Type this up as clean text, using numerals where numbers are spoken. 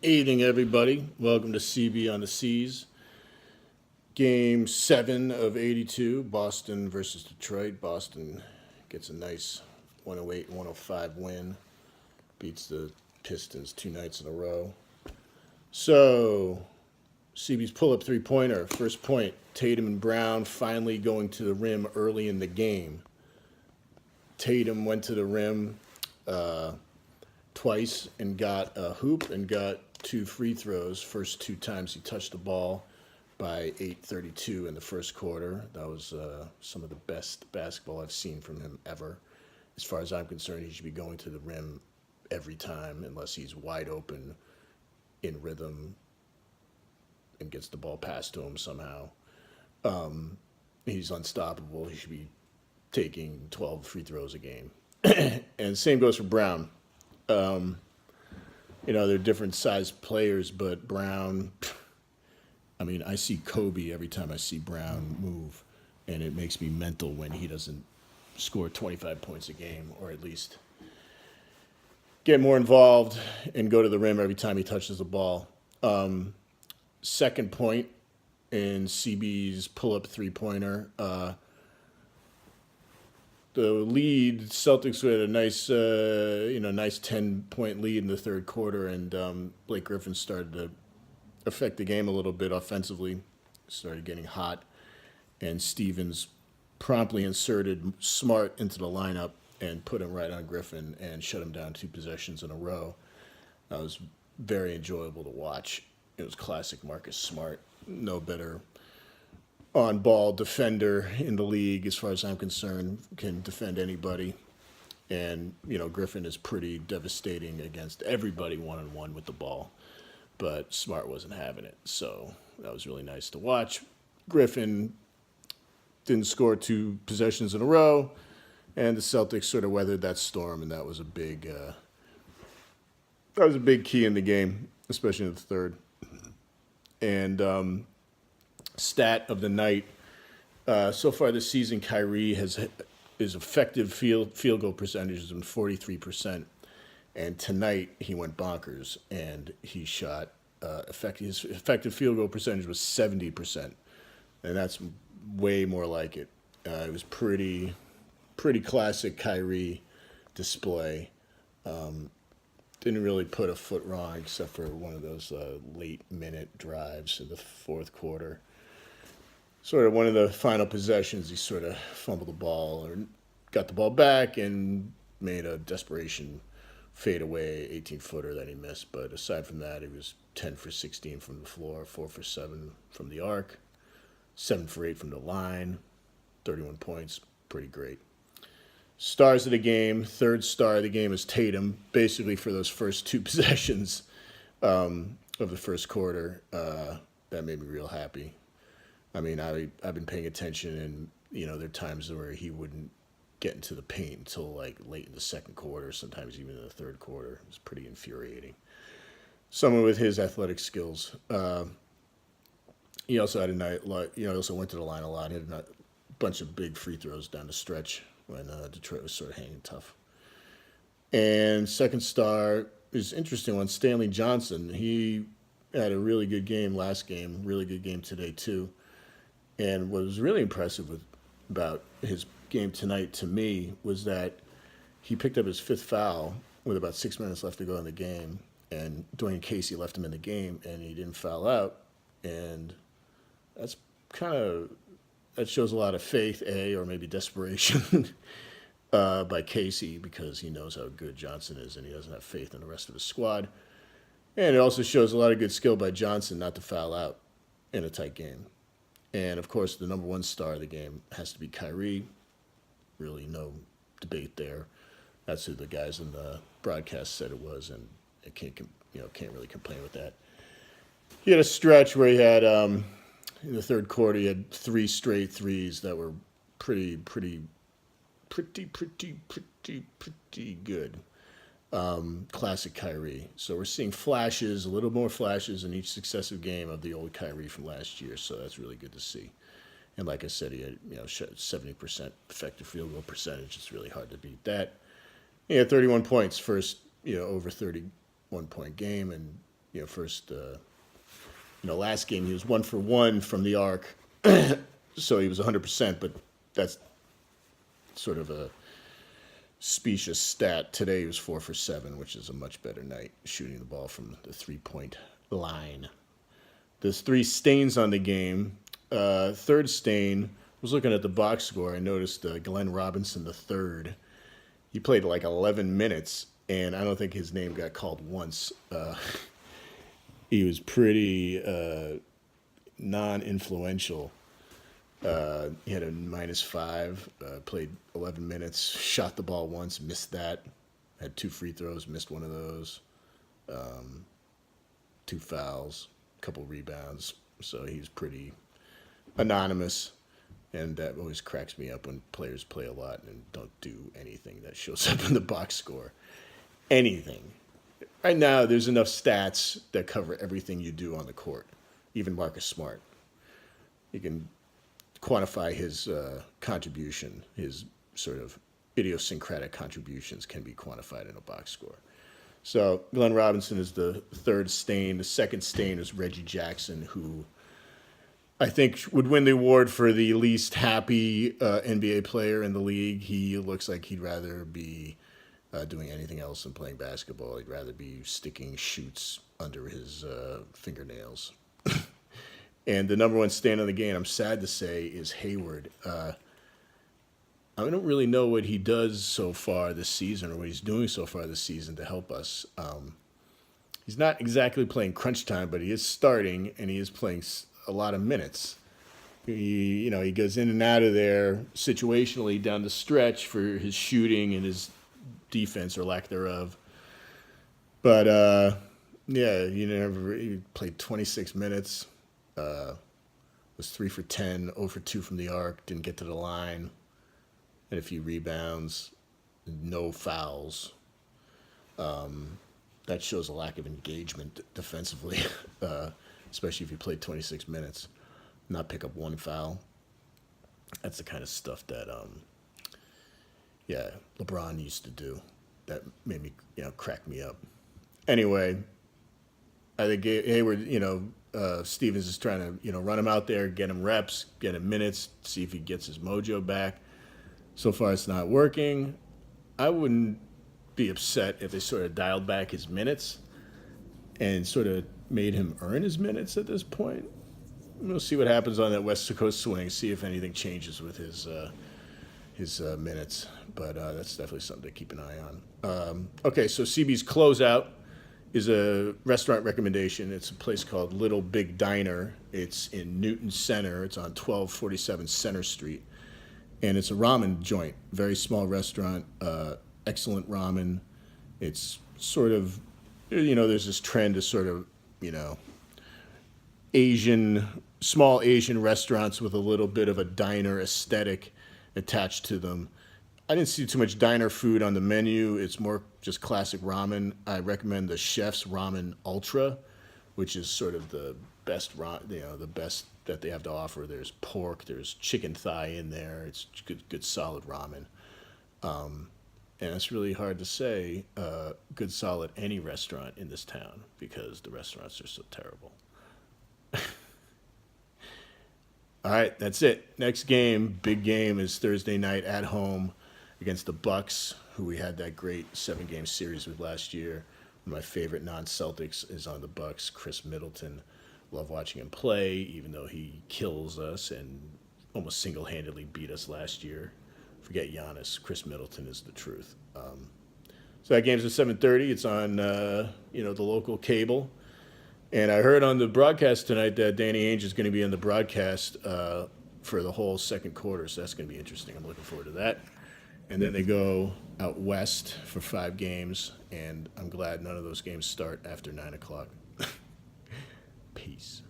Evening, everybody. Welcome to CB on the Seas. Game 7 of 82, Boston versus Detroit. Boston gets a nice 108-105 win. Beats the Pistons 2 nights in a row. So, CB's pull-up three-pointer. First point, Tatum and Brown finally going to the rim early in the game. Tatum went to the rim twice and got a hoop and got 2 free throws. First 2 times he touched the ball by 8:32 in the first quarter. That was some of the best basketball I've seen from him ever. As far as I'm concerned, he should be going to the rim every time unless he's wide open in rhythm and gets the ball passed to him somehow. He's unstoppable. He should be taking 12 free throws a game. And same goes for Brown. They're different sized players, but Brown, I see Kobe every time I see Brown move, and it makes me mental when he doesn't score 25 points a game, or at least get more involved and go to the rim every time he touches the ball. Second point in CB's pull-up three-pointer. The lead, Celtics had a nice 10-point lead in the third quarter, and Blake Griffin started to affect the game a little bit offensively. Started getting hot, and Stevens promptly inserted Smart into the lineup and put him right on Griffin and shut him down 2 possessions in a row. That was very enjoyable to watch. It was classic Marcus Smart. No better on-ball defender in the league, as far as I'm concerned, can defend anybody. And, Griffin is pretty devastating against everybody one-on-one with the ball. But Smart wasn't having it, so that was really nice to watch. Griffin didn't score 2 possessions in a row, and the Celtics sort of weathered that storm, and that was a big key in the game, especially in the third. And stat of the night. So far this season, Kyrie his effective field goal percentage has been 43%, and tonight he went bonkers and he shot his effective field goal percentage was 70%, and that's way more like it. It was pretty classic Kyrie display. Didn't really put a foot wrong except for one of those late minute drives in the fourth quarter. Sort of one of the final possessions, he sort of fumbled the ball or got the ball back and made a desperation fadeaway 18-footer that he missed. But aside from that, he was 10 for 16 from the floor, 4 for 7 from the arc, 7 for 8 from the line, 31 points, pretty great. Stars of the game, third star of the game is Tatum, basically for those first 2 possessions of the first quarter. That made me real happy. I've been paying attention, and there are times where he wouldn't get into the paint until like late in the second quarter, sometimes even in the third quarter. It was pretty infuriating. Someone with his athletic skills. He also had a night. He also went to the line a lot. He had a bunch of big free throws down the stretch when Detroit was sort of hanging tough. And second star is an interesting one, Stanley Johnson. He had a really good game last game, really good game today too. And what was really impressive about his game tonight to me was that he picked up his 5th foul with about 6 minutes left to go in the game. And Dwayne Casey left him in the game, and he didn't foul out. And that shows a lot of faith, or maybe desperation by Casey, because he knows how good Johnson is, and he doesn't have faith in the rest of his squad. And it also shows a lot of good skill by Johnson not to foul out in a tight game. And, of course, the number 1 star of the game has to be Kyrie. Really no debate there. That's who the guys in the broadcast said it was, and it can't really complain with that. He had a stretch where he had, in the third quarter, he had 3 straight threes that were pretty good. Classic Kyrie. So we're seeing flashes, a little more flashes in each successive game of the old Kyrie from last year. So that's really good to see. And like I said, he had 70% effective field goal percentage. It's really hard to beat that. He had 31 points, first over 31-point game, and first, last game he was 1 for 1 from the arc, so he was 100%. But that's sort of a specious stat. Today he was 4 for 7, which is a much better night shooting the ball from the 3-point line. There's 3 stains on the game. Third stain, was looking at the box score. I noticed Glenn Robinson III. He played like 11 minutes, and I don't think his name got called once. He was pretty non-influential. He had a -5, played 11 minutes, shot the ball once, missed that, had 2 free throws, missed one of those, 2 fouls, a couple rebounds. So he's pretty anonymous, and that always cracks me up when players play a lot and don't do anything that shows up in the box score. Anything. Right now, there's enough stats that cover everything you do on the court. Even Marcus Smart. You can quantify his contribution, his sort of idiosyncratic contributions can be quantified in a box score. So Glenn Robinson is the third stain. The second stain is Reggie Jackson, who I think would win the award for the least happy NBA player in the league. He looks like he'd rather be doing anything else than playing basketball. He'd rather be sticking shoots under his fingernails. And the number one stain on the game, I'm sad to say, is Hayward. I don't really know what he does so far this season or what he's doing so far this season to help us. He's not exactly playing crunch time, but he is starting, and he is playing a lot of minutes. He goes in and out of there situationally down the stretch for his shooting and his defense or lack thereof. But, he played 26 minutes. Was 3 for 10, 0 for 2 from the arc, didn't get to the line, had a few rebounds, no fouls. That shows a lack of engagement defensively, especially if you played 26 minutes, not pick up one foul. That's the kind of stuff that, LeBron used to do. That made me, crack me up. Anyway, I think Hayward, Stevens is trying to, run him out there, get him reps, get him minutes, see if he gets his mojo back. So far, it's not working. I wouldn't be upset if they sort of dialed back his minutes and sort of made him earn his minutes at this point. We'll see what happens on that West Coast swing, see if anything changes with his minutes. But that's definitely something to keep an eye on. Okay, so CB's closeout is a restaurant recommendation. It's a place called Little Big Diner. It's in Newton Center. It's on 1247 Center Street. And it's a ramen joint, very small restaurant, excellent ramen. It's sort of, there's this trend to sort of, small Asian restaurants with a little bit of a diner aesthetic attached to them. I didn't see too much diner food on the menu. It's more just classic ramen. I recommend the Chef's Ramen Ultra, which is sort of the best, the best that they have to offer. There's pork, there's chicken thigh in there. It's good solid ramen. And it's really hard to say good solid any restaurant in this town because the restaurants are so terrible. All right, that's it. Next game, big game, is Thursday night at home against the Bucks, who we had that great 7-game series with last year. One of my favorite non-Celtics is on the Bucks, Chris Middleton. Love watching him play, even though he kills us and almost single-handedly beat us last year. Forget Giannis. Chris Middleton is the truth. So that game's at 7:30. It's on, the local cable. And I heard on the broadcast tonight that Danny Ainge is going to be on the broadcast for the whole second quarter, so that's going to be interesting. I'm looking forward to that. And then they go out west for 5 games, and I'm glad none of those games start after 9 o'clock. Peace.